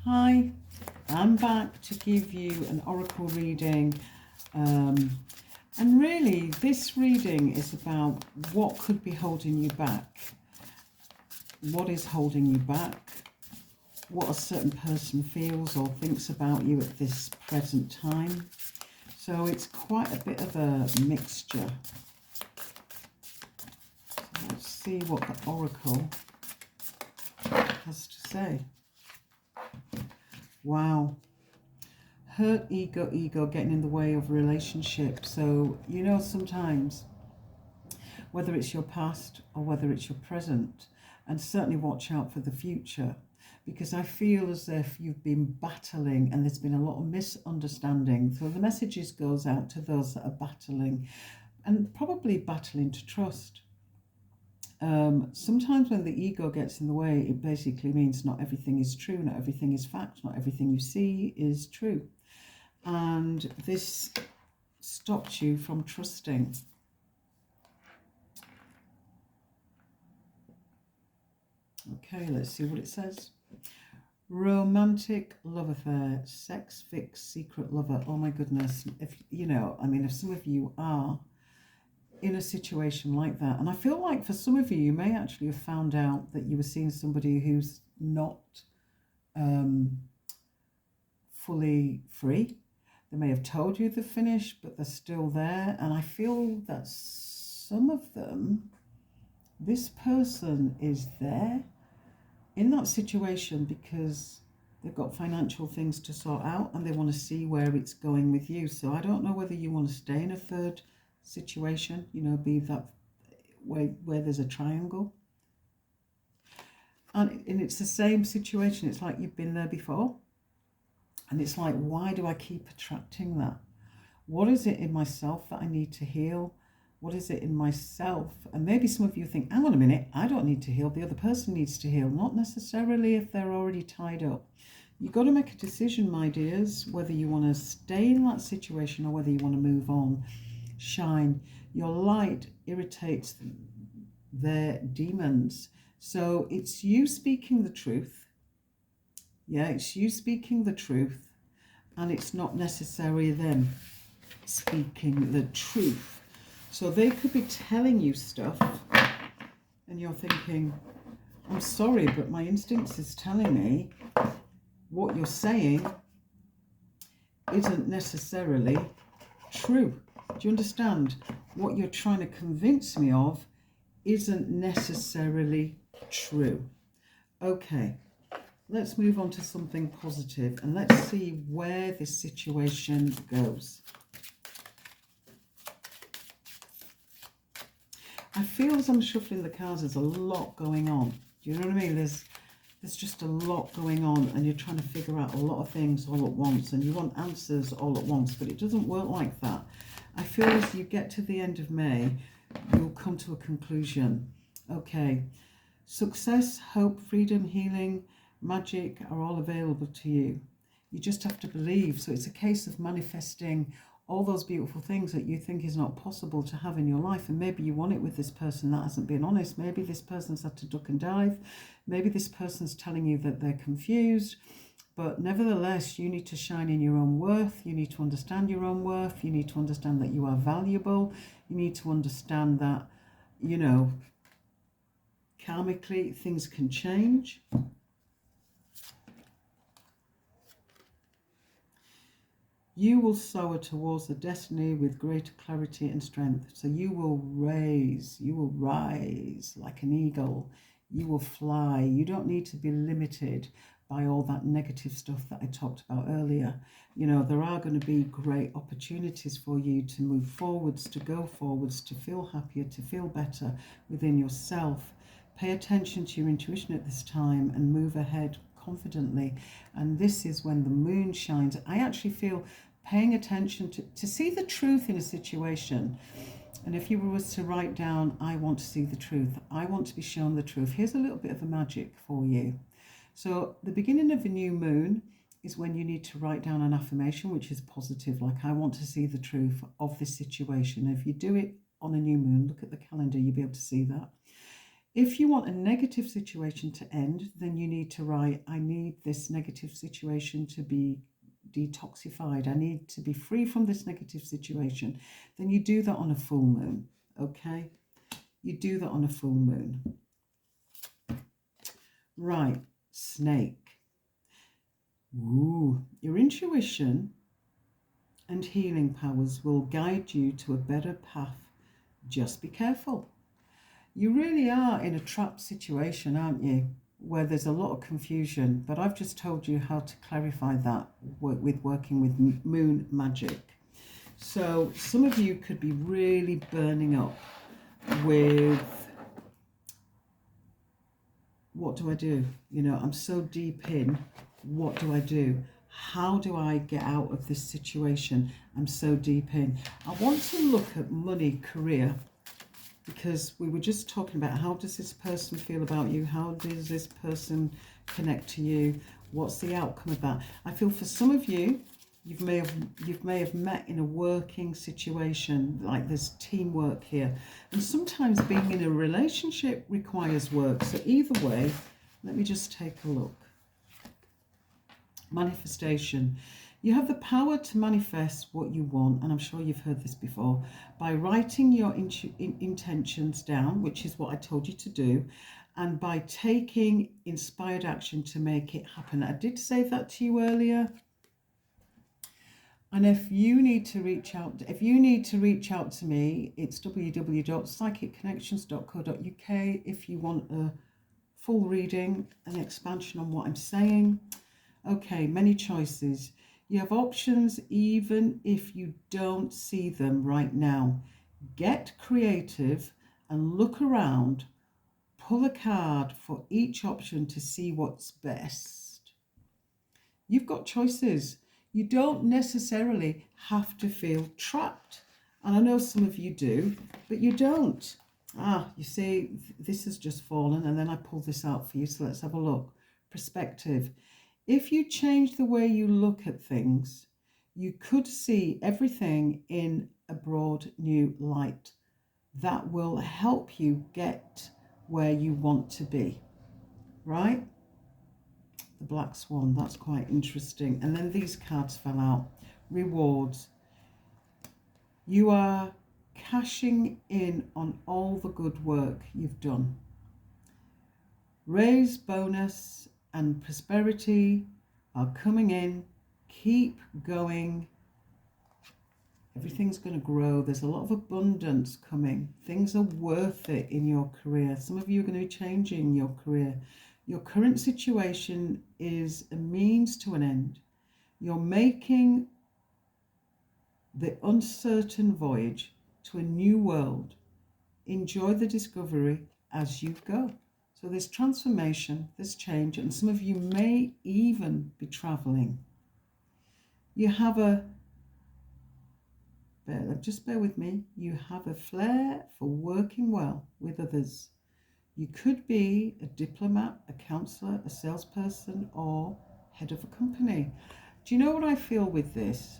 Hi, I'm back to give you an oracle reading. And really, this reading is about what could be holding you back. What is holding you back? What a certain person feels or thinks about you at this present time. So it's quite a bit of a mixture. So let's see what the oracle has to say. Wow. Hurt, ego getting in the way of relationship. So, you know, sometimes, whether it's your past or whether it's your present, and certainly watch out for the future, because I feel as if you've been battling and there's been a lot of misunderstanding. So the messages goes out to those that are battling and probably battling to trust. Sometimes when the ego gets in the way, it basically means not everything is true, not everything is fact, not everything you see is true. And this stopped you from trusting. Okay, let's see what it says. Romantic love affair, sex fix, secret lover. Oh my goodness. If you know, I mean, if some of you are in a situation like that, and I feel like for some of you, you may actually have found out that you were seeing somebody who's not fully free. They may have told you they're finished, but they're still there. And I feel that some of them, this person is there in that situation because they've got financial things to sort out and they want to see where it's going with you. So I don't know whether you want to stay in a third situation, you know, be that where there's a triangle. And it's the same situation. It's like you've been there before. And it's like, why do I keep attracting that? What is it in myself that I need to heal? What is it in myself? And maybe some of you think, hang on a minute, I don't need to heal. The other person needs to heal. Not necessarily if they're already tied up. You've got to make a decision, my dears, whether you want to stay in that situation or whether you want to move on. Shine. Your light irritates their demons. So it's you speaking the truth. Yeah, it's you speaking the truth. And it's not necessarily them speaking the truth. So they could be telling you stuff and you're thinking, I'm sorry, but my instincts is telling me what you're saying isn't necessarily true. Do you understand? What you're trying to convince me of isn't necessarily true. Okay, let's move on to something positive and let's see where this situation goes. I feel as I'm shuffling the cards, there's a lot going on. Do you know what I mean? There's just a lot going on and you're trying to figure out a lot of things all at once and you want answers all at once, but it doesn't work like that. I feel as you get to the end of May, you'll come to a conclusion. Okay, success, hope, freedom, healing, magic are all available to you. You just have to believe. So it's a case of manifesting all those beautiful things that you think is not possible to have in your life. And maybe you want it with this person that hasn't been honest. Maybe this person's had to duck and dive. Maybe this person's telling you that they're confused. But nevertheless, you need to shine in your own worth. You need to understand your own worth. You need to understand that you are valuable. You need to understand that, you know, karmically things can change. You will soar towards the destiny with greater clarity and strength. So you will rise like an eagle. You will fly. You don't need to be limited by all that negative stuff that I talked about earlier. You know, there are going to be great opportunities for you to move forwards, to go forwards, to feel happier, to feel better within yourself. Pay attention to your intuition at this time and move ahead confidently. And this is when the moon shines. I actually feel paying attention to see the truth in a situation. And if you were to write down, I want to see the truth, I want to be shown the truth, here's a little bit of a magic for you. So the beginning of a new moon is when you need to write down an affirmation which is positive, like I want to see the truth of this situation. If you do it on a new moon, look at the calendar, you'll be able to see that. If you want a negative situation to end, then you need to write, I need this negative situation to be detoxified. I need to be free from this negative situation. Then you do that on a full moon, okay? You do that on a full moon. Right, snake. Ooh, your intuition and healing powers will guide you to a better path. Just be careful. You really are in a trap situation, aren't you? Where there's a lot of confusion, but I've just told you how to clarify that with working with moon magic. So some of you could be really burning up with, what do I do? You know, I'm so deep in, what do I do? How do I get out of this situation? I'm so deep in. I want to look at money, career, because we were just talking about how does this person feel about you? How does this person connect to you? What's the outcome of that? I feel for some of you, you may have met in a working situation, like there's teamwork here. And sometimes being in a relationship requires work. So either way, let me just take a look. Manifestation. You have the power to manifest what you want, and I'm sure you've heard this before, by writing your intentions down, which is what I told you to do, and by taking inspired action to make it happen. I did say that to you earlier. And if you need to reach out to me, it's www.psychicconnections.co.uk if you want a full reading, an expansion on what I'm saying. Okay, many choices. You have options even if you don't see them right now. Get creative and look around. Pull a card for each option to see what's best. You've got choices. You don't necessarily have to feel trapped. And I know some of you do, but you don't. You see, this has just fallen, and then I pulled this out for you, so let's have a look. Perspective. If you change the way you look at things, you could see everything in a broad new light. That will help you get where you want to be, right? The Black Swan, that's quite interesting. And then these cards fell out. Rewards. You are cashing in on all the good work you've done. Raise, bonus, and prosperity are coming in. Keep going. Everything's going to grow. There's a lot of abundance coming. Things are worth it in your career. Some of you are going to be changing your career. Your current situation is a means to an end. You're making the uncertain voyage to a new world. Enjoy the discovery as you go. So there's transformation, there's change, and some of you may even be traveling. You have just bear with me, you have a flair for working well with others. You could be a diplomat, a counsellor, a salesperson, or head of a company. Do you know what I feel with this?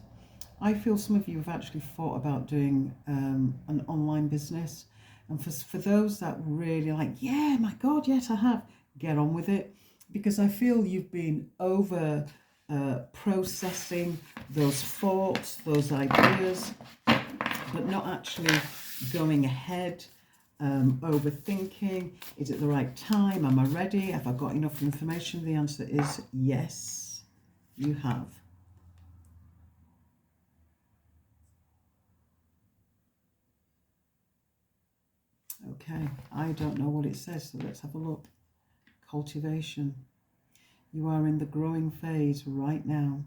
I feel some of you have actually thought about doing an online business. And for those that really like, yeah, my God, yes, I have, get on with it. Because I feel you've been over processing those thoughts, those ideas, but not actually going ahead, overthinking. Is it the right time? Am I ready? Have I got enough information? The answer is yes, you have. Okay, I don't know what it says, so let's have a look. Cultivation. You are in the growing phase right now,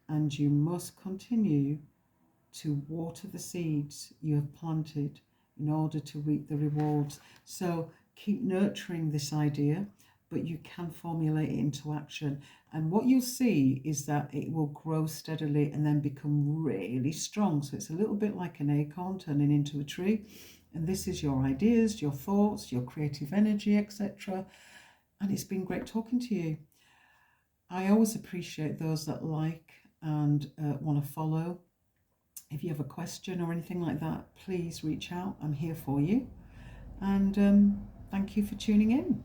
and you must continue to water the seeds you have planted in order to reap the rewards. So keep nurturing this idea, but you can formulate it into action. And what you'll see is that it will grow steadily and then become really strong. So it's a little bit like an acorn turning into a tree. And this is your ideas, your thoughts, your creative energy, etc. And it's been great talking to you. I always appreciate those that like and want to follow. If you have a question or anything like that, please reach out. I'm here for you. And Thank you for tuning in.